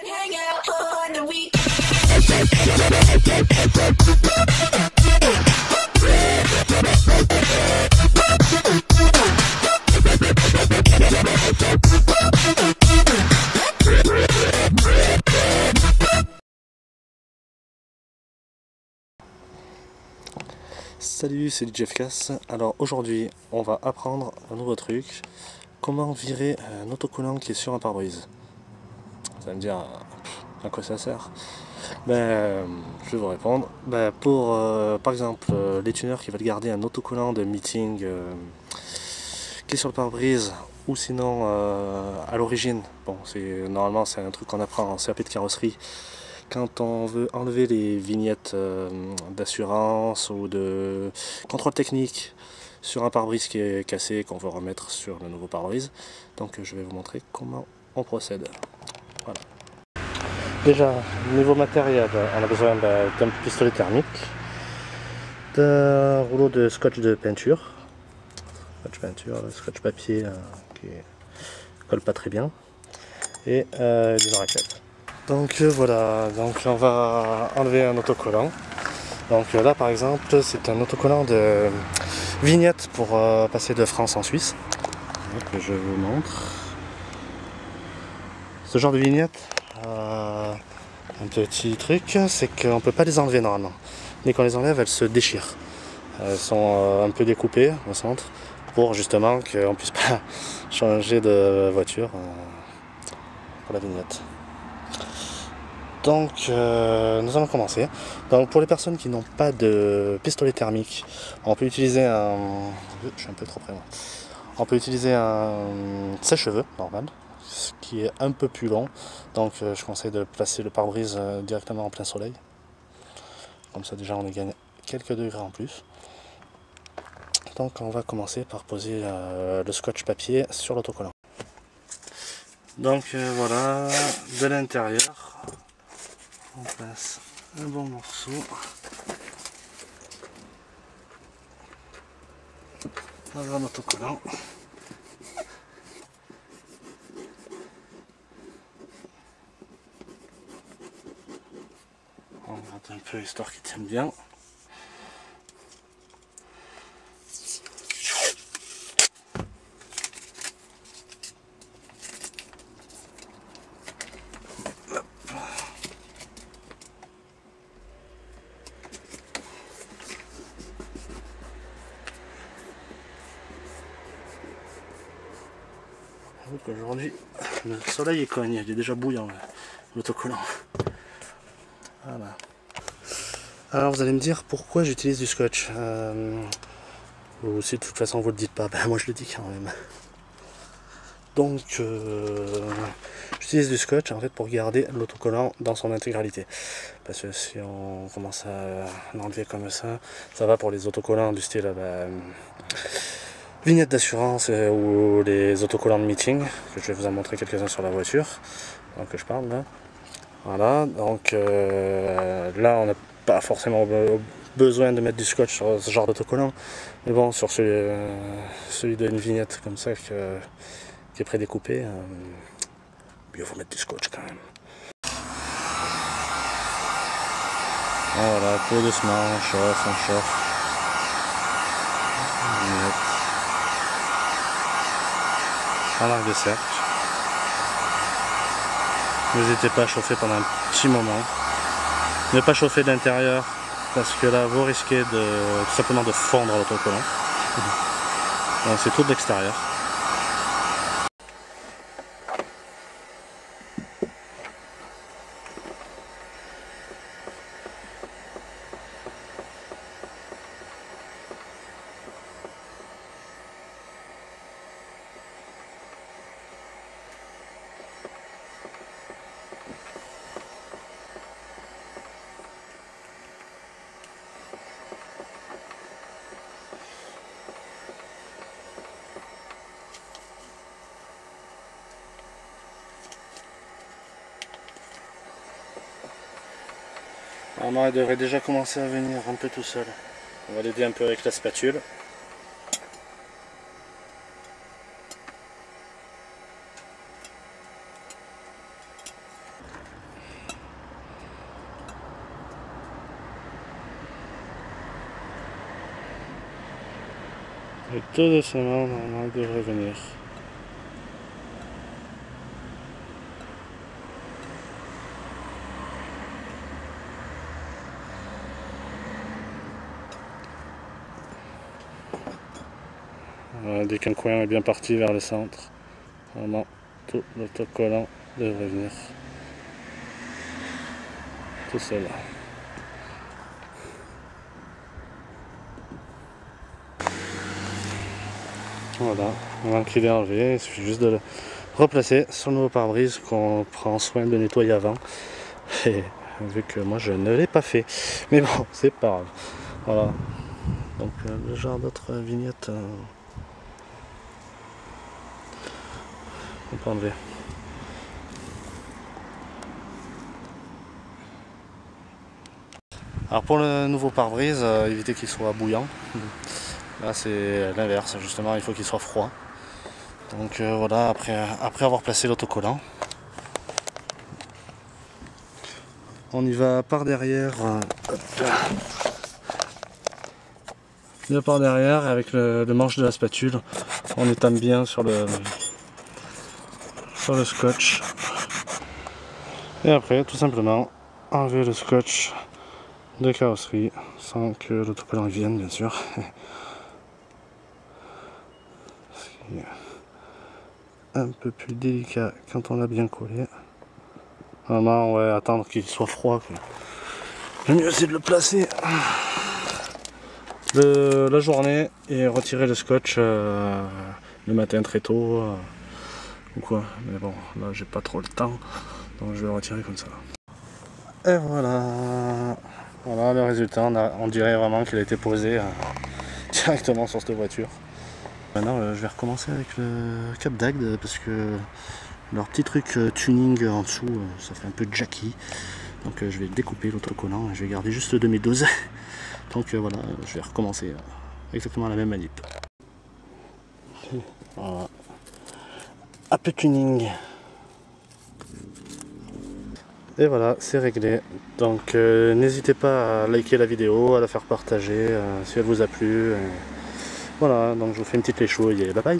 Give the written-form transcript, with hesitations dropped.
Hang out on the weekend. Salut, c'est Jeff Cass. Alors aujourd'hui, on va apprendre un nouveau truc. Comment virer un autocollant qui est sur un pare-brise. Vous allez me dire, à quoi ça sert? Je vais vous répondre. Pour, par exemple, les tuneurs qui veulent garder un autocollant de meeting qui est sur le pare-brise, ou sinon à l'origine. Bon, normalement c'est un truc qu'on apprend en CAP de carrosserie. Quand on veut enlever les vignettes d'assurance ou de contrôle technique sur un pare-brise qui est cassé, qu'on veut remettre sur le nouveau pare-brise. Donc je vais vous montrer comment on procède. Voilà. Déjà, niveau matériel, on a besoin d'un pistolet thermique, d'un rouleau de scotch de peinture, scotch papier qui colle pas très bien, et des raclettes. Donc voilà, donc on va enlever un autocollant. Donc là par exemple c'est un autocollant de vignette pour passer de France en Suisse. Donc, je vous montre. Ce genre de vignette, un petit truc, c'est qu'on ne peut pas les enlever normalement. Dès qu'on les enlève, elles se déchirent. Elles sont un peu découpées au centre pour justement qu'on ne puisse pas changer de voiture pour la vignette. Donc nous allons commencer. Donc pour les personnes qui n'ont pas de pistolet thermique, on peut utiliser un... Je suis un peu trop près moi. On peut utiliser un sèche-cheveux normal, ce qui est un peu plus long. Donc je conseille de placer le pare-brise directement en plein soleil. Comme ça déjà on y gagne quelques degrés en plus. Donc on va commencer par poser le scotch papier sur l'autocollant. Donc voilà, de l'intérieur. On place un bon morceau dans un autocollant. On gratte un peu histoire qu'il tienne bien. Aujourd'hui, le soleil est cogne, il est déjà bouillant l'autocollant. Voilà. Alors vous allez me dire pourquoi j'utilise du scotch. Ou si de toute façon vous le dites pas, moi je le dis quand même. Donc j'utilise du scotch en fait pour garder l'autocollant dans son intégralité. Parce que si on commence à l'enlever comme ça, ça va pour les autocollants du style vignettes d'assurance ou les autocollants de meeting, que je vais vous en montrer quelques-uns sur la voiture, donc je parle là. Voilà, donc là on n'a pas forcément besoin de mettre du scotch sur ce genre d'autocollant, mais bon, sur celui d'une vignette comme ça qui est prédécoupé, mieux faut mettre du scotch quand même. Voilà, tout doucement, on chauffe. En arc de cercle. N'hésitez pas à chauffer pendant un petit moment. Ne pas chauffer de l'intérieur parce que là vous risquez tout simplement de fondre l'autocollant. Donc c'est tout de l'extérieur. Normalement, elle devrait déjà commencer à venir un peu tout seul. On va l'aider un peu avec la spatule. Et tout doucement, normalement, il devrait venir. Voilà, dès qu'un coin est bien parti vers le centre, vraiment tout l'autocollant devrait venir tout seul. Voilà, maintenant qu'il est enlevé, il suffit juste de le replacer sur le nouveau pare-brise qu'on prend soin de nettoyer avant. Et vu que moi je ne l'ai pas fait, mais bon, c'est pas grave. Voilà, donc le genre d'autres vignettes on peut enlever. Alors pour le nouveau pare-brise, éviter qu'il soit bouillant. Là c'est l'inverse, justement il faut qu'il soit froid. Donc voilà, après avoir placé l'autocollant, on y va par derrière. On y va par derrière et avec le manche de la spatule, on étame bien sur le scotch. Et après, tout simplement, enlever le scotch de carrosserie sans que l'autocollant vienne, bien sûr. C'est un peu plus délicat quand on l'a bien collé. Vraiment, ouais, attendre qu'il soit froid, quoi. Le mieux, c'est de le placer la journée et retirer le scotch le matin très tôt ou quoi. Mais bon, là, j'ai pas trop le temps, donc je vais le retirer comme ça. Et voilà, voilà le résultat. On dirait vraiment qu'il a été posé directement sur cette voiture. Maintenant, je vais recommencer avec le Cap d'Agde parce que leur petit truc tuning en dessous, ça fait un peu jacky. Donc je vais découper l'autocollant et je vais garder juste le 2012. Donc voilà, je vais recommencer exactement la même manip. Voilà. Un peu tuning. Et voilà, c'est réglé. Donc n'hésitez pas à liker la vidéo, à la faire partager si elle vous a plu. Voilà, donc je vous fais une petite léchouille et bye bye.